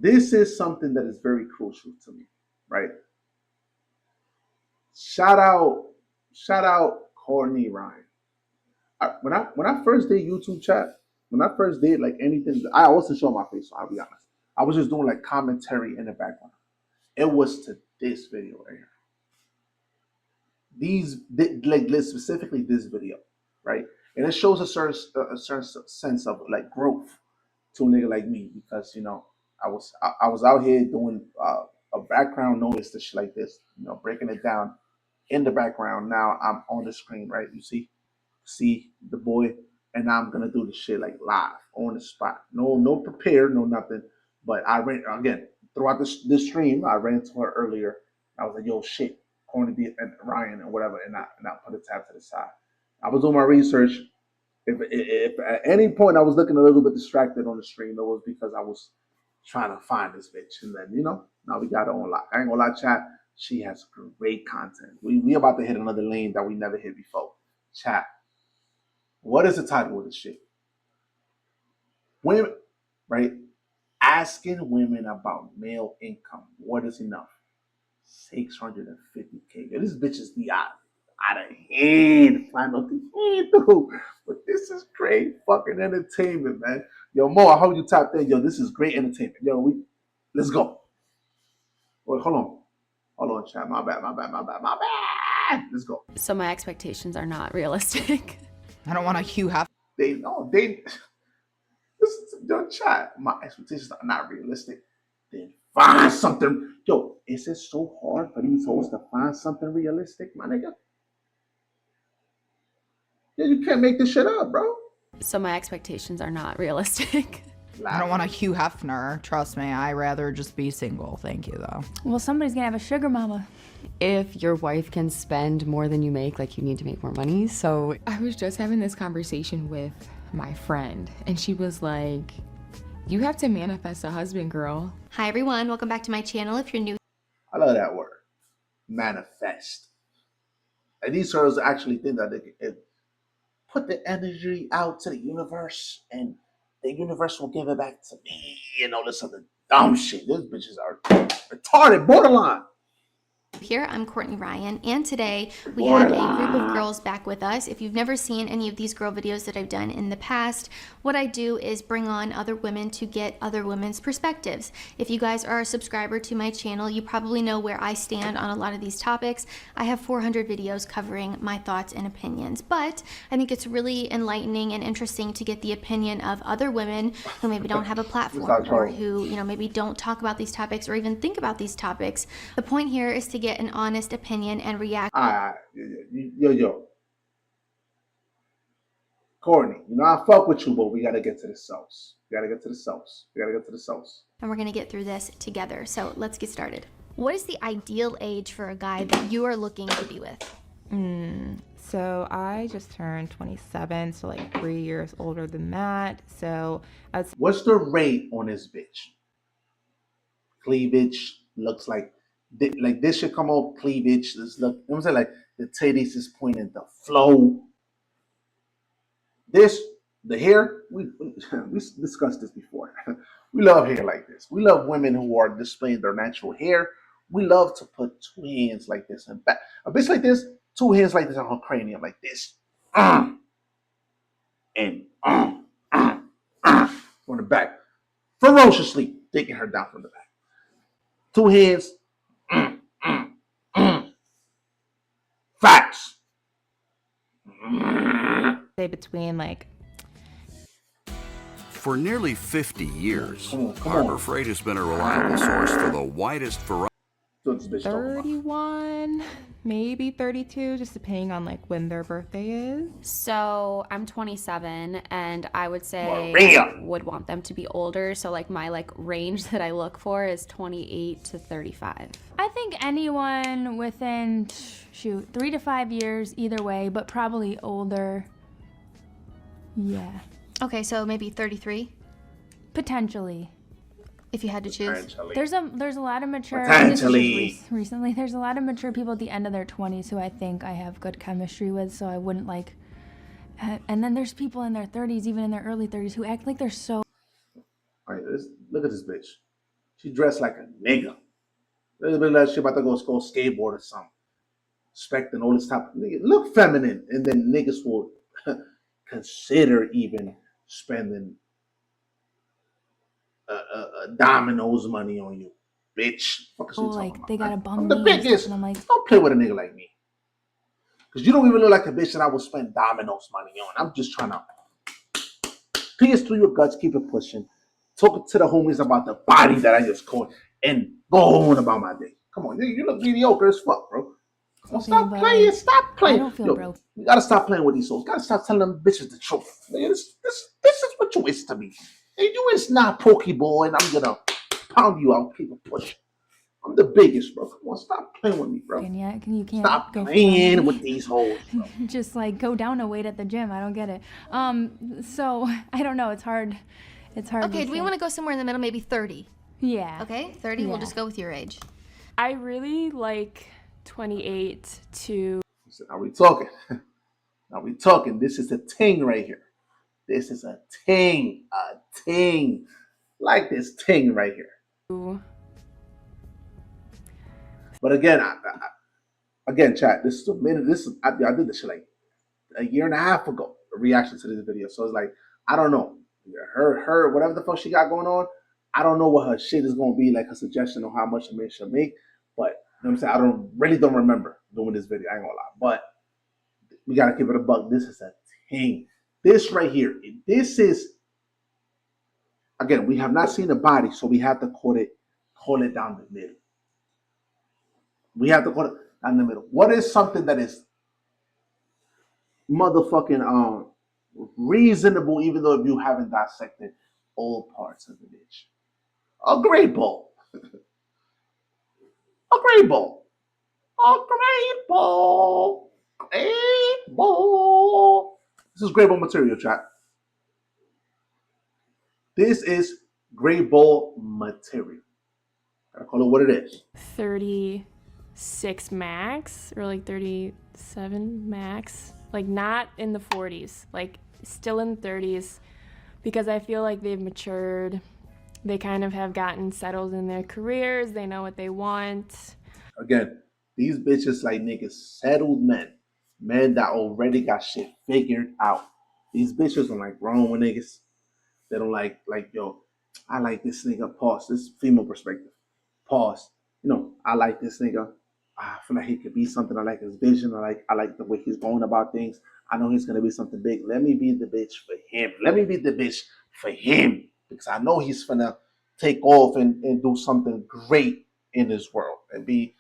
This is something that is very crucial to me, right? Shout out Courtney Ryan. When I first did YouTube chat, when I first did like anything, I wasn't showing my face, so I'll be honest. I was just doing like commentary in the background. It was to this video right here. Like specifically this video, right? And it shows a certain sense of like growth to a nigga like me because I was out here doing a background noise to shit like this, breaking it down in the background. Now I'm on the screen, right? You see the boy, and now I'm gonna do the shit like live on the spot. No prepared, no nothing. But I ran again throughout this stream. I ran to her earlier. I was like, yo, shit, Corny D and Ryan and whatever, and I put a tab to the side. I was doing my research. If at any point I was looking a little bit distracted on the stream, it was because I was trying to find this bitch. And then now we got her on lock. I ain't gonna lie, chat. She has great content. We about to hit another lane that we never hit before. Chat. What is the title of this shit? Women, right? Asking women about male income. What is enough? 650K. This bitch is the out of hand. Final thing, but this is great fucking entertainment, man. Yo, Mo, I hope you tapped in. Yo, this is great entertainment. Yo, let's go. Wait, hold on, chat. My bad. Let's go. So my expectations are not realistic. I don't want a Hugh Hef. They Listen, chat. My expectations are not realistic. Then find something. Yo, is it so hard for these hoes to find something realistic, my nigga? Yeah, you can't make this shit up, bro. So my expectations are not realistic. I don't want a Hugh Hefner. Trust me, I'd rather just be single. Thank you, though. Well, somebody's gonna have a sugar mama. If your wife can spend more than you make, like you need to make more money. So I was just having this conversation with my friend, and she was like, you have to manifest a husband, girl. Hi everyone, welcome back to my channel. If you're new, I love that word, manifest. And these girls actually think that they can put the energy out to the universe, and the universe will give it back to me and all this other dumb shit. These bitches are retarded, borderline. here, I'm Courtney Ryan, and today we have a group of girls back with us. If you've never seen any of these girl videos that I've done in the past, what I do is bring on other women to get other women's perspectives. If you guys are a subscriber to my channel, you probably know where I stand on a lot of these topics. I have 400 videos covering my thoughts and opinions, but I think it's really enlightening and interesting to get the opinion of other women who maybe don't have a platform or who, maybe don't talk about these topics or even think about these topics. The point here is to get an honest opinion and react. Yo. Courtney, I fuck with you, but we gotta get to the sauce. And we're gonna get through this together. So let's get started. What is the ideal age for a guy that you are looking to be with? So I just turned 27, so like 3 years older than that. So what's the rate on this bitch? Cleavage looks like this should come out. Cleavage. This look. You know what I'm saying, like the titties is pointing, the flow. The hair. We discussed this before. We love hair like this. We love women who are displaying their natural hair. We love to put two hands like this and back. A bitch like this, two hands like this on her cranium like this. And on the back. Ferociously taking her down from the back. Two hands. Facts. say between like. For nearly 50 years, Come Harbor on. Freight has been a reliable source for the widest variety. 31, maybe 32, just depending on like when their birthday is. So I'm 27, and I would say Maria. I would want them to be older. So like my range that I look for is 28 to 35. I think anyone within, 3 to 5 years either way, but probably older. Yeah. Okay, so maybe 33, Potentially. if you had to choose. There's a lot of mature Potentially. recently. There's a lot of mature people at the end of their 20s who I think I have good chemistry with, so I wouldn't like. And then there's people in their 30s, even in their early 30s, who act like they're so. All right, look at this bitch. She dressed like a nigga. There's been like she about to go skateboard or something. Expecting all this type of nigga. Look feminine. And then niggas will consider even spending Domino's money on you. Bitch. Fuck is you talking about? They got a bum I'm the knee and stuff, biggest. and I'm like, Don't play with a nigga like me. Because you don't even look like a bitch that I would spend Domino's money on. I'm just trying to pierce through your guts, keep it pushing. Talk to the homies about the body that I just caught and go on about my day. Come on, you look mediocre as fuck, bro. okay, Stop but playing, stop playing. I don't feel broke. You gotta stop playing with these souls. You gotta stop telling them bitches the truth. This is what you is to me. And you is not Pokeball, and I'm gonna pound you out, keep it pushing. I'm the biggest, bro. Come on, stop playing with me, bro. And yet, you can't Stop go playing with these hoes, bro. just like go down a weight at the gym. I don't get it. So I don't know. It's hard. It's hard. Okay, do we want to go somewhere in the middle? Maybe 30. Yeah. Okay, 30. We'll Yeah. just go with your age. I really like 28 to So now we talking. Now we talking. This is a ting right here. This is a ting. A ting. Like this ting right here. But again, again, chat. This is a minute. I did this shit like a year and a half ago. A reaction to this video. So it's like I don't know. Her whatever the fuck she got going on. I don't know what her shit is gonna be. Like her suggestion on how much a man should make. But you know what I'm saying, I really don't remember doing this video. I ain't gonna lie. But we gotta keep it a buck. This is a ting. This right here. This is again. We have not seen the body, so we have to call it down the middle. We have to call it down the middle. What is something that is motherfucking reasonable, even though if you haven't dissected all parts of the bitch? A great ball. A great ball. A great ball. Great ball. This is great ball material, chat. This is great ball material. Gotta call it what it is. 36 max or like 37 max. Like not in the 40s, like still in the 30s, because I feel like they've matured. They kind of have gotten settled in their careers. They know what they want. Again, these bitches like niggas settled men that already got shit figured out. These bitches don't like grown with niggas. They don't like yo, I like this nigga. Pause. This is female perspective. Pause. You know, I like this nigga. I feel like he could be something. I like his vision. I like the way he's going about things. I know he's gonna be something big. Let me be the bitch for him. Let me be the bitch for him. Because I know he's gonna take off and do something great in this world and be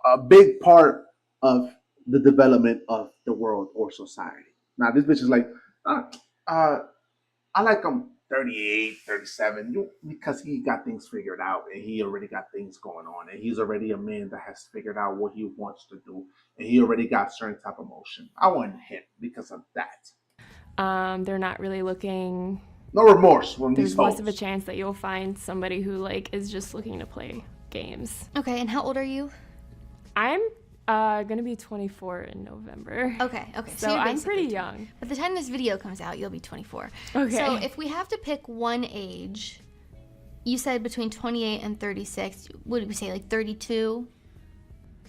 a big part of the development of the world or society. Now, this bitch is like, I like him 38, 37, because he got things figured out and he already got things going on and he's already a man that has figured out what he wants to do and he already got certain type of motion. I want him because of that. They're not really looking. No remorse from these There's less folks. of a chance that you'll find somebody who like is just looking to play games. Okay, and how old are you? I'm gonna be 24 in November. Okay. So you're I'm basically pretty 20. young. By the time this video comes out, you'll be 24. Okay. So if we have to pick one age, you said between 28 and 36. Would we say like 32?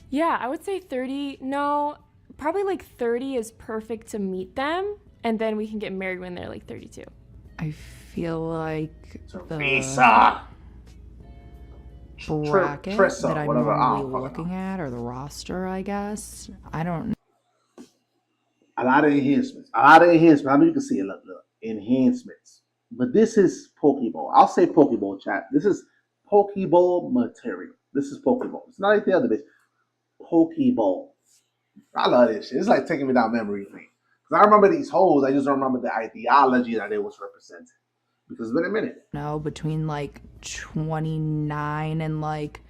Yeah, I would say 30. No, probably like 30 is perfect to meet them, and then we can get married when they're like 32. I feel like Teresa. bracket Tressa, that I'm whatever. I normally don't fucking looking at, or the roster, I guess. I don't know. A lot of enhancements. I know you can see it. Look. Enhancements. But this is Pokeball. I'll say Pokeball, chat. This is Pokeball material. This is Pokeball. It's not like the other bitch. Pokeball. I love this shit. It's like taking me down memory lane. Because I remember these hoes. I just don't remember the ideology that it was representing. Because it's been a minute. No, between like 29 and like,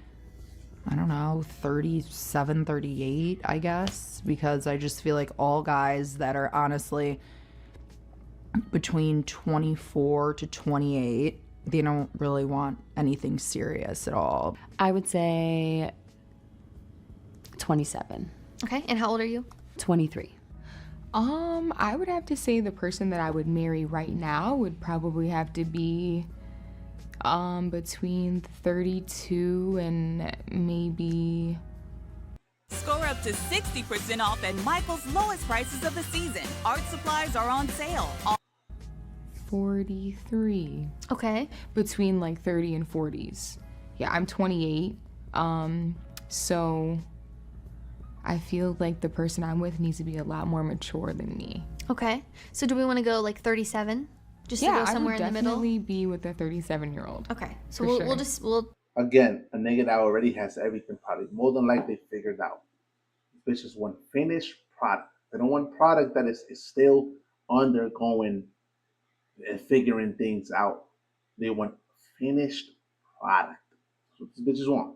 I don't know, 37, 38, I guess. Because I just feel like all guys that are honestly between 24 to 28, they don't really want anything serious at all. I would say 27. Okay, and how old are you? 23. I would have to say the person that I would marry right now would probably have to be Between 32 and maybe... Score up to 60% off at Michael's lowest prices of the season. Art supplies are on sale. 43. Okay. Between like 30 and 40s. Yeah, I'm 28. So I feel like the person I'm with needs to be a lot more mature than me. Okay. So do we want to go like 37? Just to go somewhere in the middle? I would definitely be with a 37-year-old. Okay. So we'll Again, a nigga that already has everything probably more than likely figured out. Bitches want finished product. They don't want product that is still undergoing and figuring things out. They want finished product. That's what these bitches want.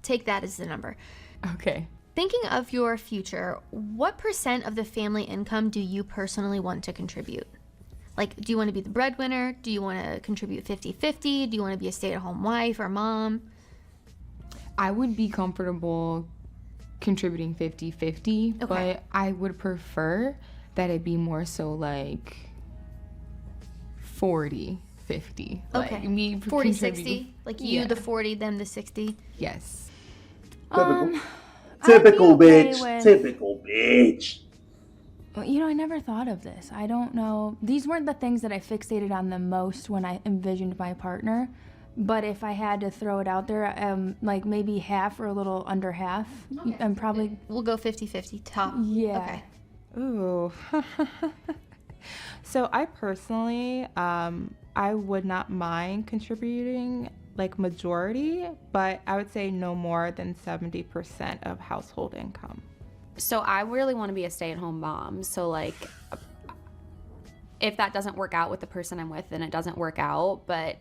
take that as the number. Okay. Thinking of your future, what % of the family income do you personally want to contribute? Like, do you want to be the breadwinner? Do you want to contribute 50-50? Do you want to be a stay-at-home wife or mom? I would be comfortable contributing 50-50, Okay. but I would prefer that it be more so like 40-50. Okay. Like me 40-60? Like you, Yeah. the 40, them the 60? Yes. Typical I'd be okay bitch. with- Typical bitch. You know, I never thought of this. I don't know. These weren't the things that I fixated on the most when I envisioned my partner. But if I had to throw it out there, like maybe half or a little under half, I'm probably, We'll go 50-50 top. yeah. Okay. Ooh. So I personally, I would not mind contributing like majority, but I would say no more than 70% of household income. So I really want to be a stay-at-home mom. So like, if that doesn't work out with the person I'm with, then it doesn't work out. But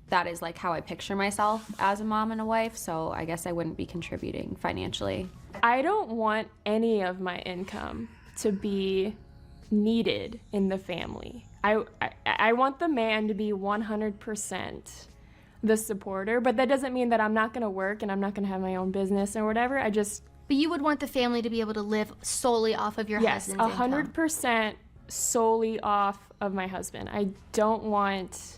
that is like how I picture myself as a mom and a wife. So I guess I wouldn't be contributing financially. I don't want any of my income to be needed in the family. I want the man to be 100% the supporter, but that doesn't mean that I'm not going to work and I'm not going to have my own business or whatever. But you would want the family to be able to live solely off of your Yes, husband's income. 100% solely off of my husband. I don't want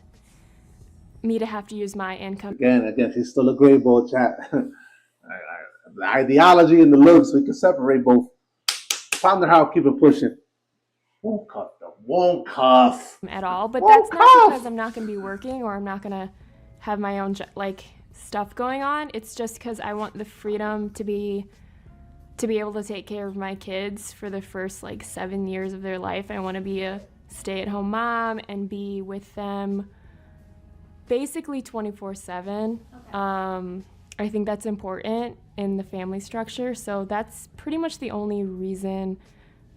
me to have to use my income. Again, she's still a great ball chat. The ideology and the looks, we can separate both. Found how keep it pushing. Won't cuff though. Won't cuff At all, but Won't that's not cuff. because I'm not going to be working or I'm not going to have my own stuff going on. It's just because I want the freedom to be able to take care of my kids for the first 7 years of their life. I want to be a stay-at-home mom and be with them basically 24/7. I think that's important in the family structure, so that's pretty much the only reason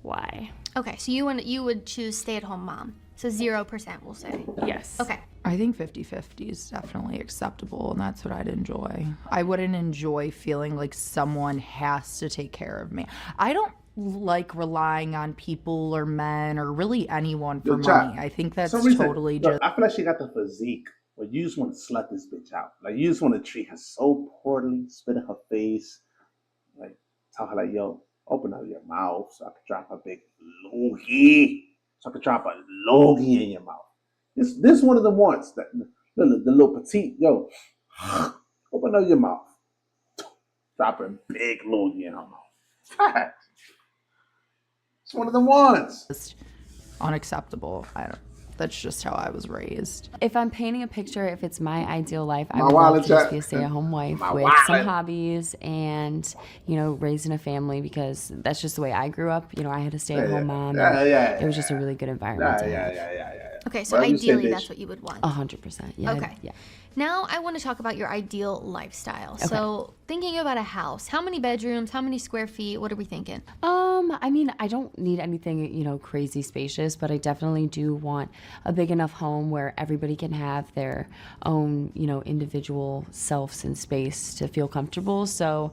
why. Okay, so you would choose stay-at-home mom. So 0%, we'll say. Yes. Okay. I think 50-50 is definitely acceptable, and that's what I'd enjoy. I wouldn't enjoy feeling like someone has to take care of me. I don't like relying on people or men or really anyone for money. I think that's totally just... I feel like she got the physique, but you just want to slut this bitch out. Like, you just want to treat her so poorly, spit in her face, like, tell her, yo, open up your mouth so I can drop a big loogie. So I can drop a loogie in your mouth. This one of the ones that the little petite, yo, open up your mouth, drop a big loogie in her mouth. It's one of the ones. Just unacceptable. That's just how I was raised. If I'm painting a picture, if it's my ideal life, I My would wallet love to just chat. be a stay-at-home wife My with wallet. some hobbies and, raising a family, because that's just the way I grew up. I had a stay-at-home mom. And it was just a really good environment to have. Okay, so Whatever you say, ideally bitch. that's what you would want. 100%. Yeah. Okay. Yeah. Now I want to talk about your ideal lifestyle. So thinking about a house, how many bedrooms, how many square feet, what are we thinking? I mean, I don't need anything, crazy spacious, but I definitely do want a big enough home where everybody can have their own, individual selves and space to feel comfortable. So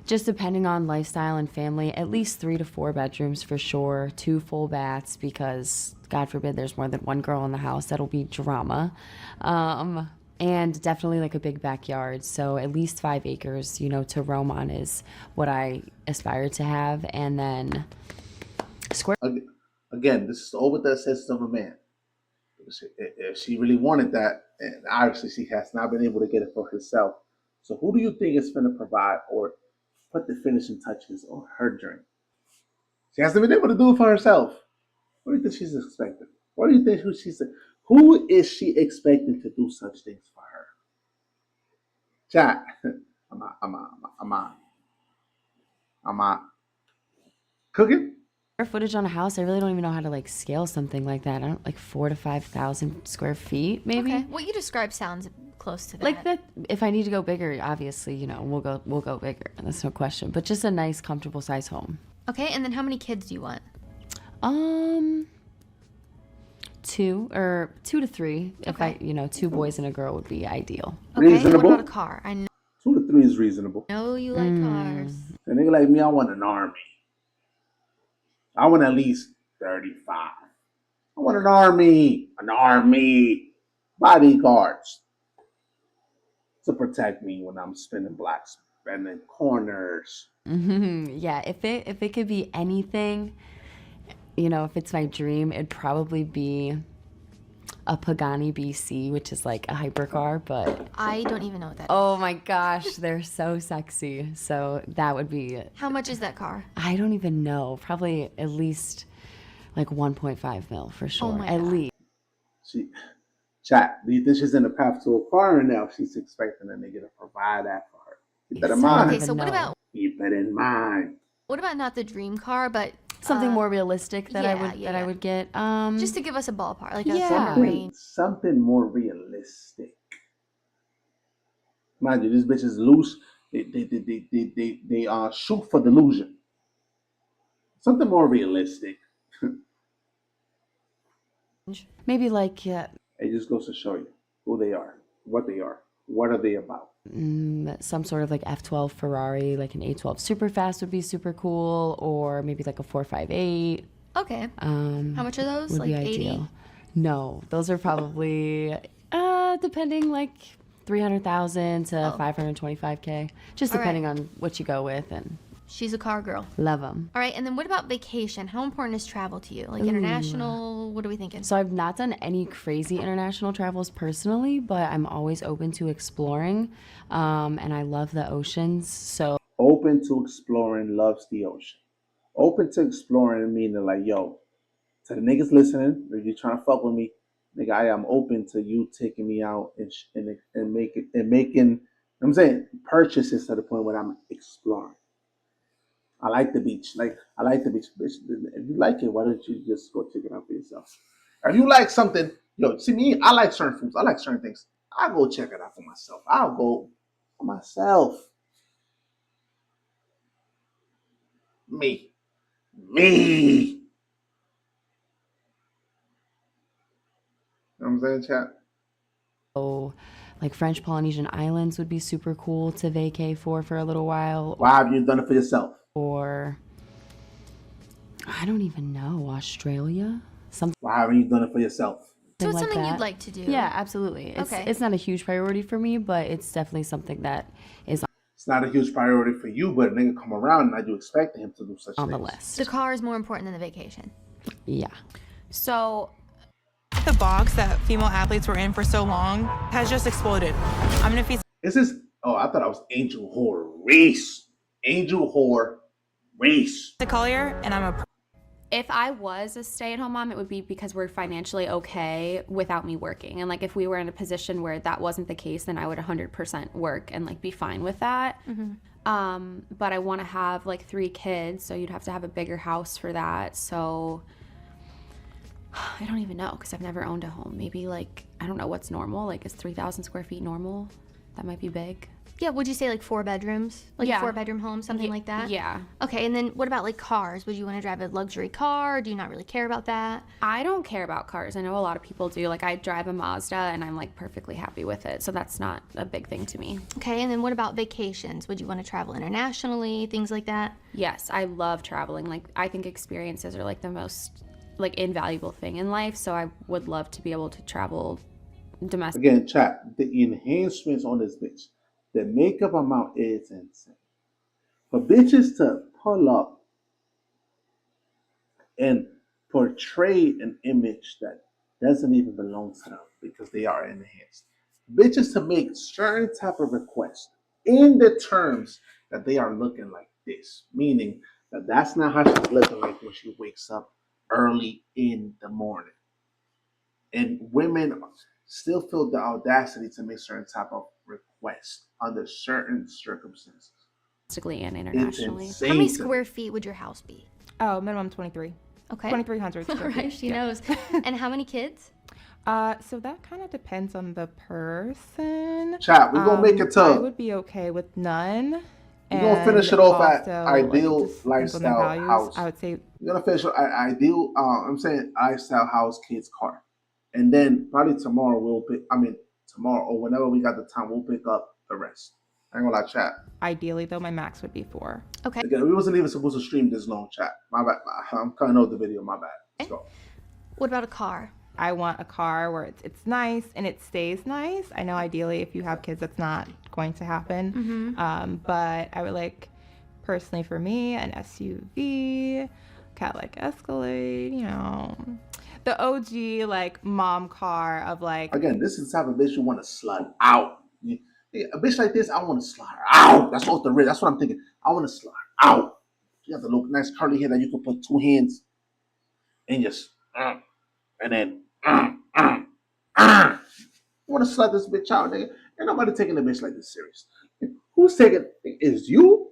just depending on lifestyle and family, at least 3 to 4 bedrooms for sure, 2 full baths, because God forbid there's more than one girl in the house. That'll be drama. And definitely a big backyard. So at least 5 acres, to roam on is what I aspire to have. And then Again, this is all with the assistance of a man. if she really wanted that, and obviously she has not been able to get it for herself. So who do you think is going to provide or put the finishing touches on her dream? She hasn't been able to do it for herself. What do you think she's expecting? What do you think who is she expecting to do such things for her? Chat. I'm out. Cooking? Square footage on a house, I really don't even know how to like scale something like that. I don't like 4,000 to 5,000 square feet, maybe. Okay. What you described sounds close to that. Like that. If I need to go bigger, obviously, you know, we'll go bigger. That's no question. But just a nice, comfortable size home. Okay, and then how many kids do you want? 2 to 3. If I, 2 boys and a girl would be ideal. Okay. Reasonable. What about a car? I 2 to 3 is reasonable. know you like cars. A nigga like me, I want an army. I want at least 35. I want an army. Bodyguards to protect me when I'm spinning blocks, bending corners. Yeah, if it could be anything, if it's my dream, it'd probably be a Pagani BC, which is like a hypercar, but I don't even know what that is. Oh my gosh, they're so sexy. So that would be. How much is that car? I don't even know. Probably at least like 1.5 mil for sure. Oh my at God. least. Chat, do you think she's in the path to acquiring now? She's expecting a nigga to provide that for her. Keep that in mind. Okay, so what about Keep that in mind. not the dream car, but Something more realistic that I would get. just to give us a ballpark, like Yeah. a range. Something more realistic. Mind you, this bitch is loose. They shoot for delusion. Something more realistic. Maybe like It just goes to show you who they are, what are they about. some sort of like F12 Ferrari, like an A12 Superfast would be super cool, or maybe like a 458. Okay. How much are those? Would Like be 80? ideal. No, those are probably depending like 300,000 to 525K, just All right. depending on what you go with, and She's a car girl. love them. All right, and then what about vacation? How important is travel to you? Like international? What are we thinking? So I've not done any crazy international travels personally, but I'm always open to exploring, and I love the oceans. So Open to exploring, loves the ocean. Open to exploring meaning like, yo, to the niggas listening, if you trying to fuck with me, nigga, I am open to you taking me out and making, I'm saying, purchases to the point where I'm exploring. I like the beach. I like the beach. Bitch, if you like it, why don't you just go check it out for yourself? If you like something, see me, I like certain foods. I like certain things. I'll go check it out for myself. I'll go for myself. Me. You know what I'm saying, chat? like French Polynesian Islands would be super cool to vacay for a little while. Why have you done it for yourself? Or I don't even know, Australia? Something. Why haven't you done it for yourself? So it's like something that. you'd like to do. Yeah, absolutely. It's not a huge priority for me, but it's definitely something that is It's not a huge priority for you, but a nigga come around and I do expect him to do such on things. the list. The car is more important than the vacation. Yeah. So The box that female athletes were in for so long has just exploded. I'm gonna feed. This is, I thought I was Angel Whore Race. Angel Whore Race. The Collier, and I'm a. if I was a stay-at-home mom, it would be because we're financially okay without me working. And like if we were in a position where that wasn't the case, then I would 100% work and like be fine with that. But I want to have like 3 kids, so you'd have to have a bigger house for that. So I don't even know, because I've never owned a home. Maybe like, I don't know what's normal. Like, is 3,000 square feet normal? That might be big. Yeah, would you say like 4 bedrooms? Like Yeah. a 4-bedroom home, something like that? Yeah. Okay, and then what about like cars? Would you want to drive a luxury car? Or do you not really care about that? I don't care about cars. I know a lot of people do. Like, I drive a Mazda and I'm like perfectly happy with it. So that's not a big thing to me. Okay, and then what about vacations? Would you want to travel internationally, things like that? Yes, I love traveling. Like, I think experiences are like the most like invaluable thing in life. So I would love to be able to travel domestic. Again, chat, the enhancements on this bitch, the makeup amount is insane. For bitches to pull up and portray an image that doesn't even belong to them because they are enhanced. Bitches to make certain type of request in the terms that they are looking like this, meaning that that's not how she's looking like when she wakes up early in the morning. And women still feel the audacity to make certain type of request under certain circumstances. Domestically and It's internationally. insane. How many to me. square feet would your house be? Oh, minimum 23. Okay. 2,300 All square right, feet. she Yeah. knows. And how many kids? So that kind of depends on the person. Chat, we're gonna make it I to. would be okay with none. We're gonna finish it off at Also, like, it ideal just depends on their lifestyle values. house. I would say We're gonna finish at ideal. I'm saying lifestyle house, kids, car, and then probably tomorrow we'll pick. I mean tomorrow or whenever we got the time, we'll pick up the rest. I ain't gonna lie, chat. ideally though my max would be 4. Okay. Again, we wasn't even supposed to stream this long, chat. My bad. I'm cutting off the video. My bad. Let's go. What about a car? I want a car where it's nice and it stays nice. I know ideally if you have kids that's not going to happen. But I would like, personally for me, an SUV, Cadillac Escalade, you know, the OG like mom car of like. Again, this is the type of bitch you want to slide out. A bitch like this, I want to slide her out. That's off the wrist. That's what I'm thinking. I want to slide her out. You have the little nice curly hair that you can put 2 hands and just and then I want to slide this bitch out, nigga. Ain't nobody taking a bitch like this serious. Who's taking? Is you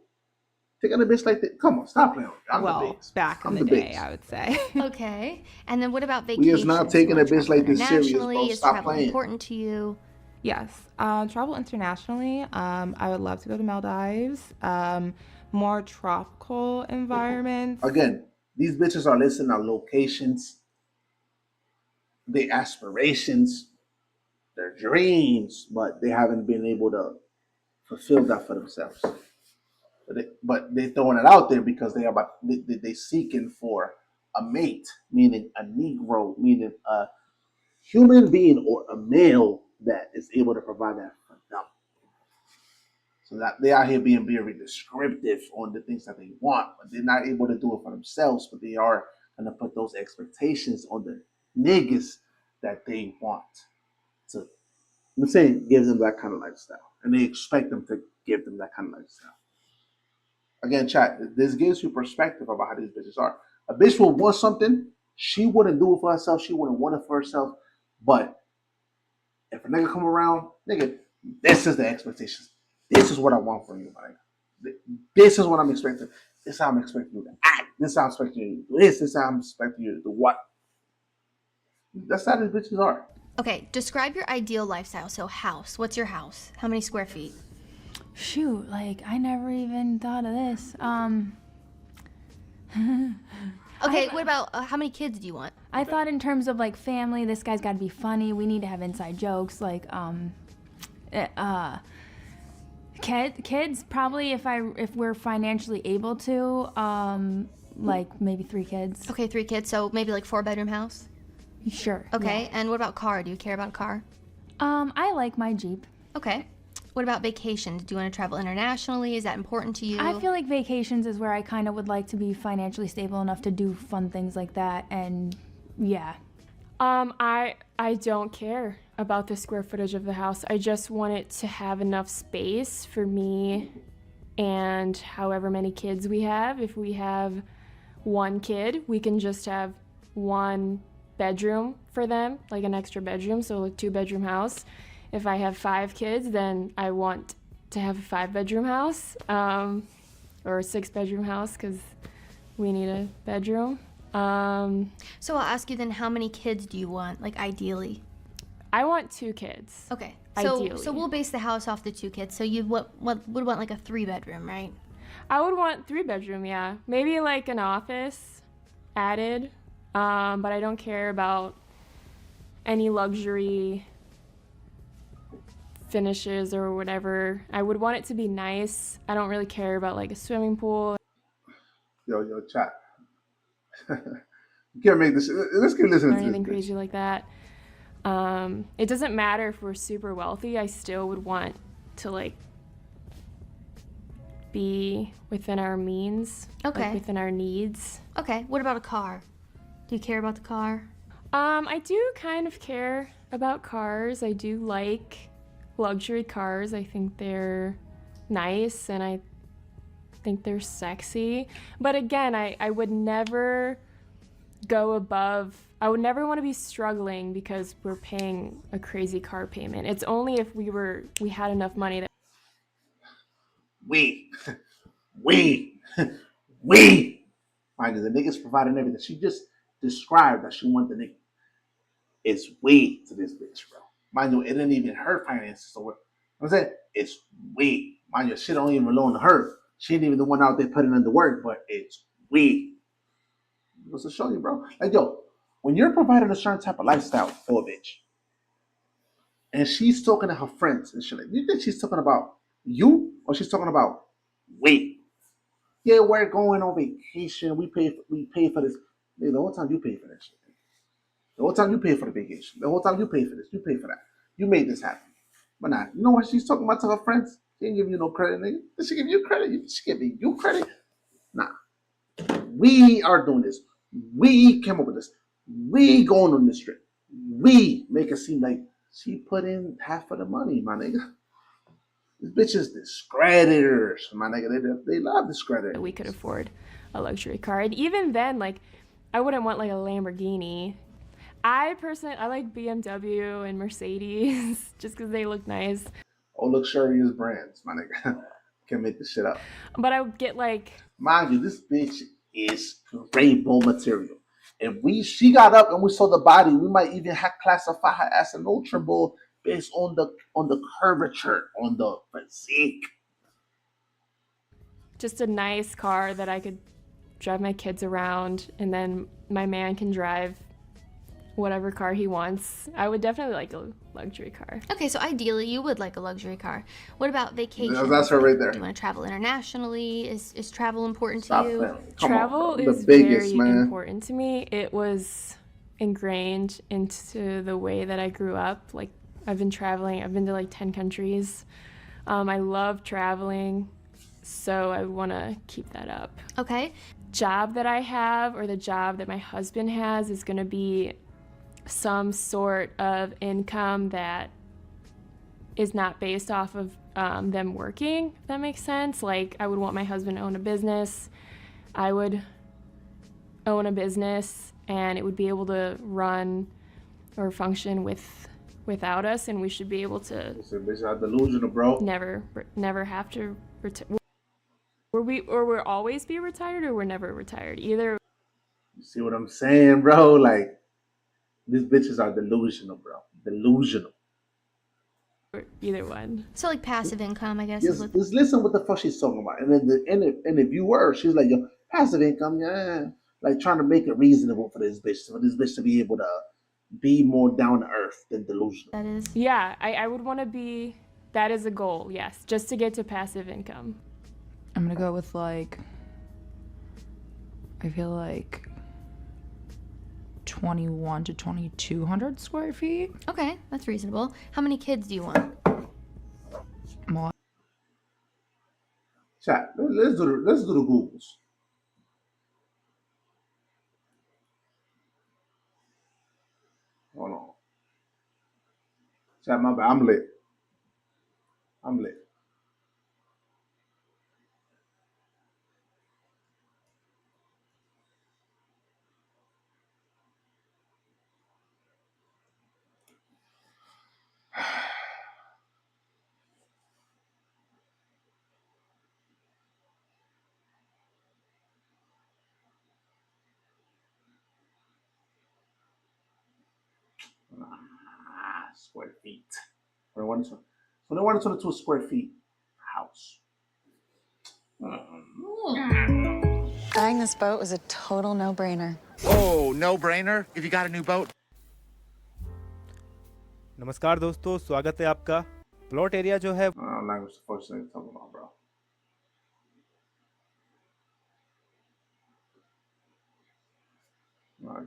taking a bitch like this? Come on, stop playing. I'm the Well, biggest. back in I'm the day, biggest. I would say. Okay. And then what about We vacations? is not Do taking you wanna a bitch travel like this serious, bro. internationally? Is Stop travel playing. important to you? Yes, travel internationally. I would love to go to Maldives. More tropical environments. Again, these bitches are listing our locations, their aspirations, their dreams, but they haven't been able to fulfill that for themselves. But they're throwing it out there because they seeking for a mate, meaning a Negro, meaning a human being or a male that is able to provide that for them. So that they out here being very descriptive on the things that they want, but they're not able to do it for themselves. But they are gonna put those expectations on the niggas that they want to. I'm saying give them that kind of lifestyle, and they expect them to give them that kind of lifestyle. Again, chat. This gives you perspective about how these bitches are. A bitch will want something, she wouldn't do it for herself. She wouldn't want it for herself. But if a nigga come around, nigga, this is the expectations. This is what I want from you, man. This is what I'm expecting. This is how I'm expecting you to act. This is how I'm expecting you to do this. This is how I'm expecting you to do what. That's how these bitches are. Okay, describe your ideal lifestyle. So house. What's your house? How many square feet? Shoot, like I never even thought of this. Okay, what about how many kids do you want? I thought in terms of like family, this guy's got to be funny. We need to have inside jokes. Like, kids probably if we're financially able to, like maybe 3 kids. Okay, 3 kids. So maybe like 4-bedroom house. Sure. Okay, yeah. and what about car? Do you care about a car? I like my Jeep. Okay. What about vacations? Do you want to travel internationally? Is that important to you? I feel like vacations is where I kind of would like to be financially stable enough to do fun things like that, and yeah. I don't care about the square footage of the house. I just want it to have enough space for me and however many kids we have. If we have 1 kid, we can just have 1 bedroom for them, like an extra bedroom, so a 2-bedroom house. If I have 5 kids, then I want to have a 5-bedroom house, or a 6-bedroom house, because we need a bedroom. So I'll ask you then, how many kids do you want, like ideally? I want 2 kids. Okay. Ideally. So we'll base the house off the 2 kids. So you would want like a 3-bedroom, right? I would want 3-bedroom, yeah. Maybe like an office added, but I don't care about any luxury finishes or whatever. I would want it to be nice. I don't really care about like a swimming pool. Yo, chat. You can't make this. Let's keep listening Or to anything this. crazy like that. It doesn't matter if we're super wealthy. I still would want to like be within our means. Okay. Like within our needs. Okay. What about a car? Do you care about the car? I do kind of care about cars. I do like luxury cars. I think they're nice and I think they're sexy. But again, I would never go above, I would never want to be struggling because we're paying a crazy car payment. It's only if we had enough money that we, we, we. Mind you, the niggas providing everything. She just described that she want the nigga. It's we to this bitch, bro. Mind you, it ain't even her finances. So I'm saying it's we. Mind you, shit don't even belong to her. She ain't even the one out there putting in the work, but it's we. What's to show you, bro? Like, yo, when you're providing a certain type of lifestyle for a bitch, and she's talking to her friends and shit, like, you think she's talking about you or she's talking about we? Yeah, we're going on vacation. We pay for this. Nigga, the whole time you pay for that shit. The whole time you pay for the vacation. The whole time you pay for this. You pay for that. You made this happen. But nah, you know what she's talking about to her friends? She ain't giving you no credit, nigga. Did she give you credit? She giving you credit? Nah. We are doing this. We came up with this. We going on this trip. We make it seem like she put in half of the money, my nigga. These bitches discreditors, my nigga. They love discreditors. we could afford a luxury car. And even then, like, I wouldn't want like a Lamborghini. I like BMW and Mercedes just because they look nice. All luxurious brands, my nigga. Can't make this shit up. But I would get like, mind you, this bitch is rainbow material. If she got up and we saw the body, we might even classify her as an ultra bull based on the curvature, on the physique. just a nice car that I could drive my kids around, and then my man can drive whatever car he wants. I would definitely like a luxury car. Okay, so ideally you would like a luxury car. What about vacation? That's her right there. Do you want to travel internationally? Is travel important Stop to you? playing. Travel on, is biggest, very man. important to me. It was ingrained into the way that I grew up. Like, I've been traveling. I've been to like 10 countries. I love traveling, so I want to keep that up. Okay. Job that I have, or the job that my husband has, is going to be some sort of income that is not based off of them working, if that makes sense. Like, I would want my husband to own a business. I would own a business, and it would be able to run or function without us, and we should be able to delusional, bro. never have to retire. We'll always be retired, or we're never retired. Either. You see what I'm saying, bro? Like, these bitches are delusional, bro. Delusional. Either one. So like passive income, I guess. Just listen what the fuck she's talking about. And then the viewer, she's like, yo, passive income, yeah. Like, trying to make it reasonable for this bitch to be able to be more down to earth than delusional. That is. Yeah, I would want to be, that is a goal, yes. Just to get to passive income. I'm gonna go with like, I feel like 21 to 2200 square feet. Okay, that's reasonable. How many kids do you want? More. Chat, let's do the Googles. Hold on. Chat, my bad. I'm lit. Square feet. 21 to 22 square feet house. Buying this boat was a total no-brainer. Oh, no-brainer? If you got a new boat? नमस्कार दोस्तों, स्वागत है आपका। Plot area जो है language the first thing talking about, bro.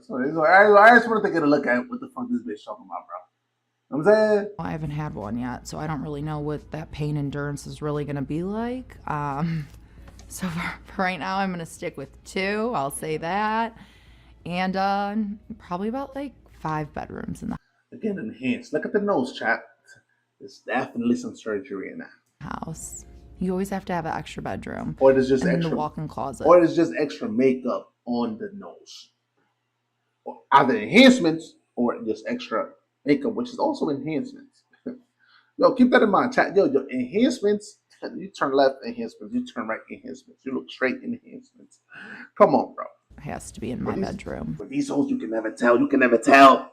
So I just wanted to get a look at what the fuck this bitch talking about, bro. You know what I'm saying? I haven't had one yet, so I don't really know what that pain endurance is really gonna be like. So for right now, I'm gonna stick with 2. I'll say that, and probably about like 5 bedrooms in the Again, enhanced. Look at the nose, chat. There's definitely some surgery in that. house. You always have to have an extra bedroom. Or there's just and extra the walk-in closet. Or there's just extra makeup on the nose. Or either enhancements or just extra makeup, which is also enhancements. Yo, keep that in mind, chat. Yo, enhancements. You turn left, enhancements. You turn right, enhancements. You look straight, enhancements. Come on, bro. It has to be in my bedroom. With these hoes, you can never tell. You can never tell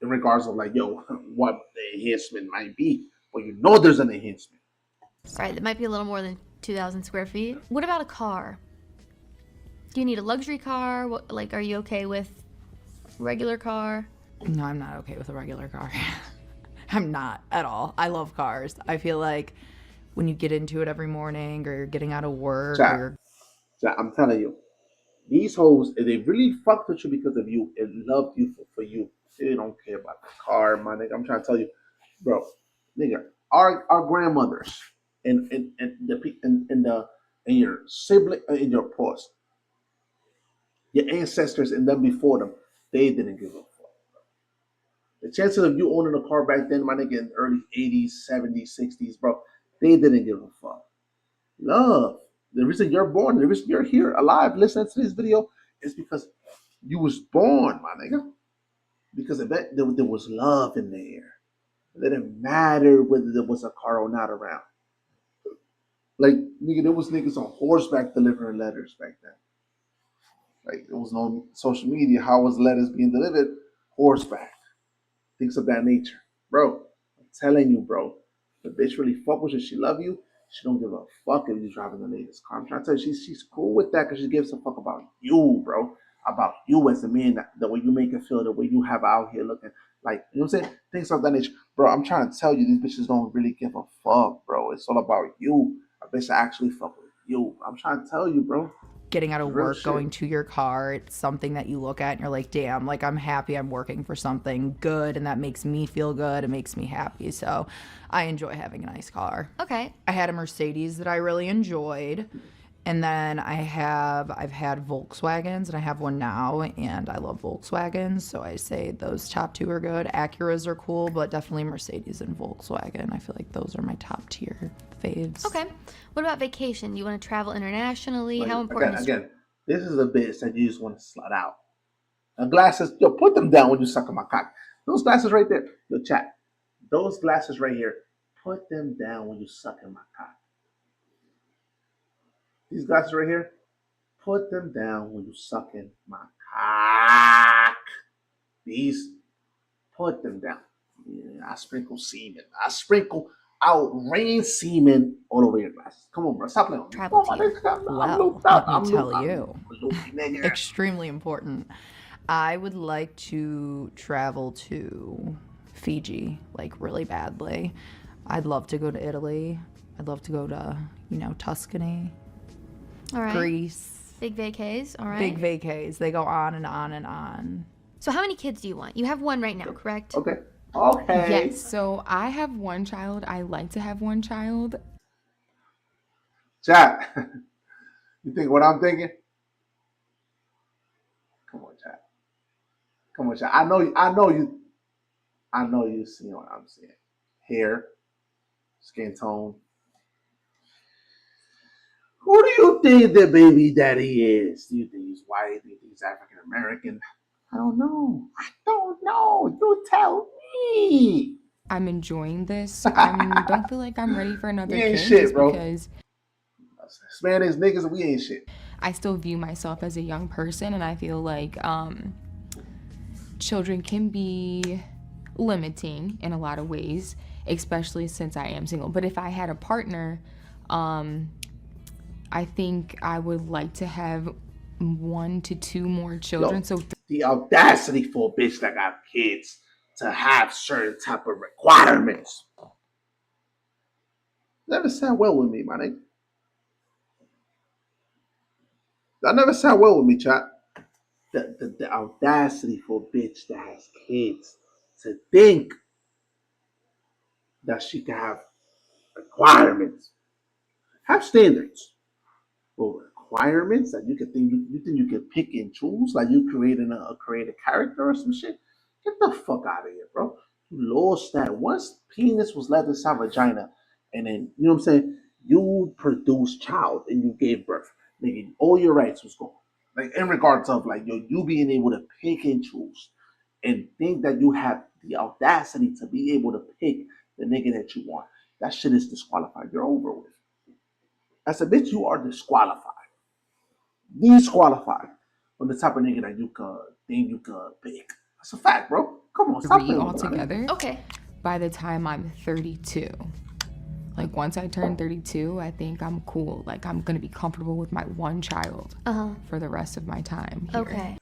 in regards of like, yo, what the enhancement might be. But you know there's an enhancement. Right, that might be a little more than 2,000 square feet. What about a car? Do you need a luxury car? What, like, are you okay with regular car? No, I'm not okay with a regular car. I'm not at all. I love cars. I feel like when you get into it every morning or you're getting out of work or I'm telling you, these hoes, if they really fucked with you because of you and loved you for you, they don't care about the car, my nigga. I'm trying to tell you, bro, nigga, our grandmothers and your sibling in your post, your ancestors and them before them, they didn't give a fuck. The chances of you owning a car back then, my nigga, in the early 80s, 70s, 60s, bro, they didn't give a fuck. Love. The reason you're born, the reason you're here alive listening to this video is because you was born, my nigga. Because I bet there was love in the air. It didn't matter whether there was a car or not around. Like, nigga, there was niggas on horseback delivering letters back then. Like, there was no social media. How was letters being delivered? Horseback. Things of that nature. Bro, I'm telling you, bro. The bitch really fuck with you. She love you. She don't give a fuck if you're driving the latest car. I'm trying to tell you, she's cool with that because she gives a fuck about you, bro. About you as a man, the way you make it feel, the way you have out here looking. Like, you know what I'm saying? Things of that nature. Bro, I'm trying to tell you, these bitches don't really give a fuck, bro. It's all about you. A bitch actually fuck with you. I'm trying to tell you, bro. getting out of Real work, shit. going to your car, it's something that you look at and you're like, damn, like I'm happy I'm working for something good and that makes me feel good. It makes me happy. So I enjoy having a nice car. Okay. I had a Mercedes that I really enjoyed. And then I've had Volkswagens and I have one now and I love Volkswagens. So I say those top two are good. Acuras are cool, but definitely Mercedes and Volkswagen. I feel like those are my top tier faves. Okay. What about vacation? You want to travel internationally? Like, How important again, this is a bitch that you just want to slut out. Now glasses, yo, put them down when you suck on my cock. Those glasses right there, yo, chat. Those glasses right here, put them down when you suck in my cock. These glasses right here, put them down when you suck in my cock. These, put them down. Yeah, I sprinkle semen. I sprinkle out rain semen all over your glasses. Come on, bro. Stop playing with me. Travel I'm Well, looped up. let me tell you, nigga. extremely important. I would like to travel to Fiji, like really badly. I'd love to go to Italy. I'd love to go to, Tuscany. All right. Greece. Big vacays, all right. Big vacays. They go on and on and on. So how many kids do you want? You have one right now, correct? Okay. Okay. Yes, so I have one child. I like to have one child. Chat. You think what I'm thinking? Come on, chat. Come on, chat. I know you see what I'm seeing. Hair, skin tone. Who do you think the baby daddy is? Do you think he's white? Do you think he's African American? I don't know. You tell me. I'm enjoying this. I don't feel like I'm ready for another We ain't kid shit, just bro. because Spanish niggas, we ain't shit. I still view myself as a young person, and I feel like children can be limiting in a lot of ways, especially since I am single. But if I had a partner, I think I would like to have 1 to 2 more children. Yo, the audacity for a bitch that got kids to have certain type of requirements. Never sound well with me, my nigga. That never sound well with me, chat. The audacity for a bitch that has kids to think that she can have requirements. Have standards. But requirements that you think you can pick and choose, like you create a character or some shit. Get the fuck out of here, bro. You lost that. Once penis was left inside vagina, and then, you know what I'm saying, you produced child and you gave birth. Nigga, all your rights was gone. Like, in regards of, like, yo, you being able to pick and choose and think that you have the audacity to be able to pick the nigga that you want. That shit is disqualified. You're over with. As a bitch, you are disqualified. Disqualified from the type of nigga that you could think you could pick. That's a fact, bro. Come on, stop Three playing with me. altogether. Okay. By the time I'm 32. Like, once I turn 32, I think I'm cool. Like, I'm gonna be comfortable with my one child for the rest of my time here. Okay.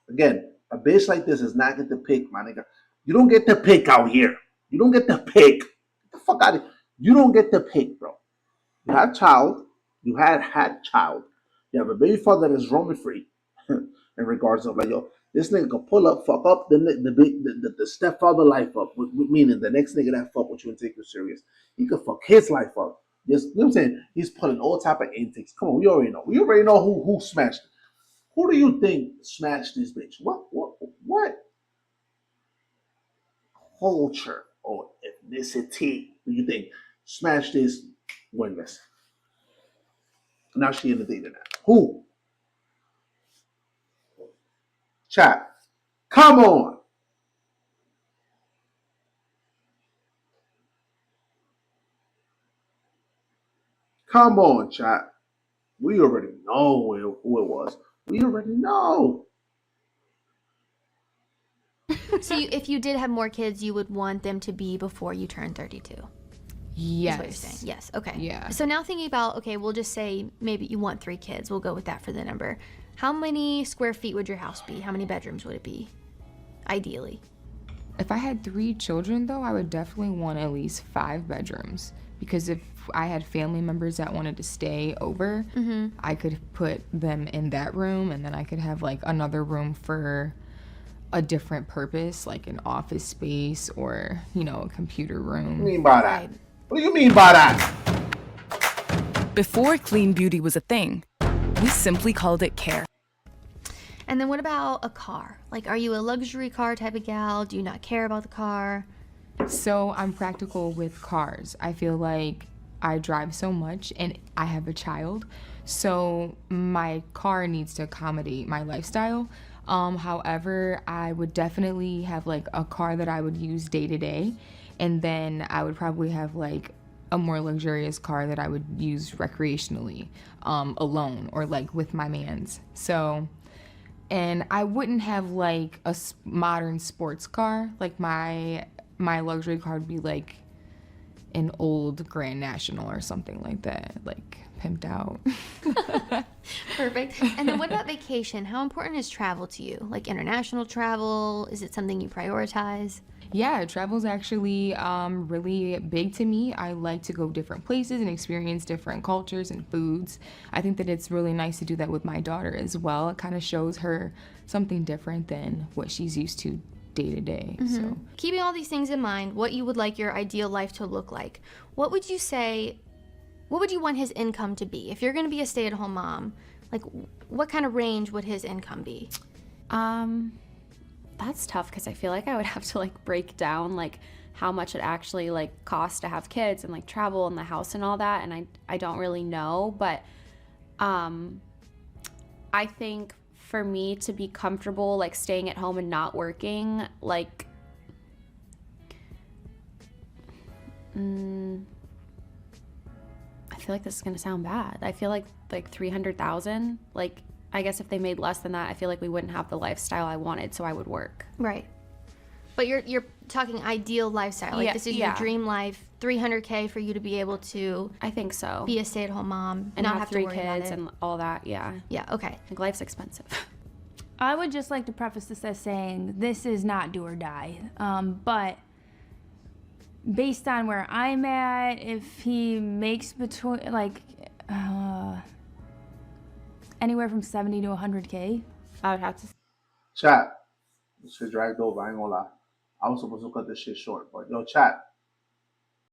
Again, a bitch like this is not get to pick, my nigga. You don't get to pick out here. You don't get to pick. Get the fuck out of here. You don't get to pick, bro. You had child. You had child. You have a baby father that is roaming free. In regards of, like, yo, this nigga can pull up, fuck up the stepfather life up. Meaning the next nigga that fuck with you and take you serious. He could fuck his life up. Just, you know what I'm saying? He's pulling all type of intakes. Come on, we already know. We already know who smashed it. Who do you think smashed this bitch? What culture or ethnicity do you think smashed this winless? Now she in the data now. Who? Chat. Come on. Come on, chat. We already know who it was. We already know. So if you did have more kids, you would want them to be before you turn 32. Yes. Is what you're saying. Yes. Okay. Yeah. So now thinking about, okay, we'll just say maybe you want 3 kids. We'll go with that for the number. How many square feet would your house be? How many bedrooms would it be? Ideally. If I had 3 children, though, I would definitely want at least 5 bedrooms. Because if I had family members that wanted to stay over, I could put them in that room, and then I could have, like, another room for a different purpose, like an office space or, you know, a computer room. What do you mean by that? What do you mean by that? Before clean beauty was a thing, we simply called it care. And then what about a car? Like, are you a luxury car type of gal? Do you not care about the car? So I'm practical with cars. I feel like I drive so much and I have a child, so my car needs to accommodate my lifestyle. However, I would definitely have like a car that I would use day to day, and then I would probably have like a more luxurious car that I would use recreationally, alone or like with my mans. So, and I wouldn't have like a modern sports car. Like my luxury car would be like an old Grand National or something like that, like pimped out. Perfect. And then what about vacation? How important is travel to you? Like international travel? Is it something you prioritize? Yeah, travel's actually really big to me. I like to go different places and experience different cultures and foods. I think that it's really nice to do that with my daughter as well. It kind of shows her something different than what she's used to day to day. So Keeping all these things in mind, what you would like your ideal life to look like, what would you want his income to be? If you're going to be a stay-at-home mom, like what kind of range would his income be? That's tough because I feel like I would have to like break down like how much it actually like costs to have kids and like travel and the house and all that, and I don't really know, but I think for me to be comfortable like staying at home and not working, like I feel like this is gonna sound bad. I feel like 300,000. Like I guess if they made less than that, I feel like we wouldn't have the lifestyle I wanted, so I would work. Right. But you're talking ideal lifestyle. Like this is your dream life. 300K for you to be able to. I think so. Be a stay-at-home mom And not have to 3 worry about kids it. and all that. Yeah. Yeah. Okay. I think life's expensive. I would just like to preface this as saying this is not do or die. But based on where I'm at, if he makes between like anywhere from 70 to 100K, I would have to. Chat. This shit dragged over. I ain't gonna lie. I was supposed to cut this shit short, but yo, chat.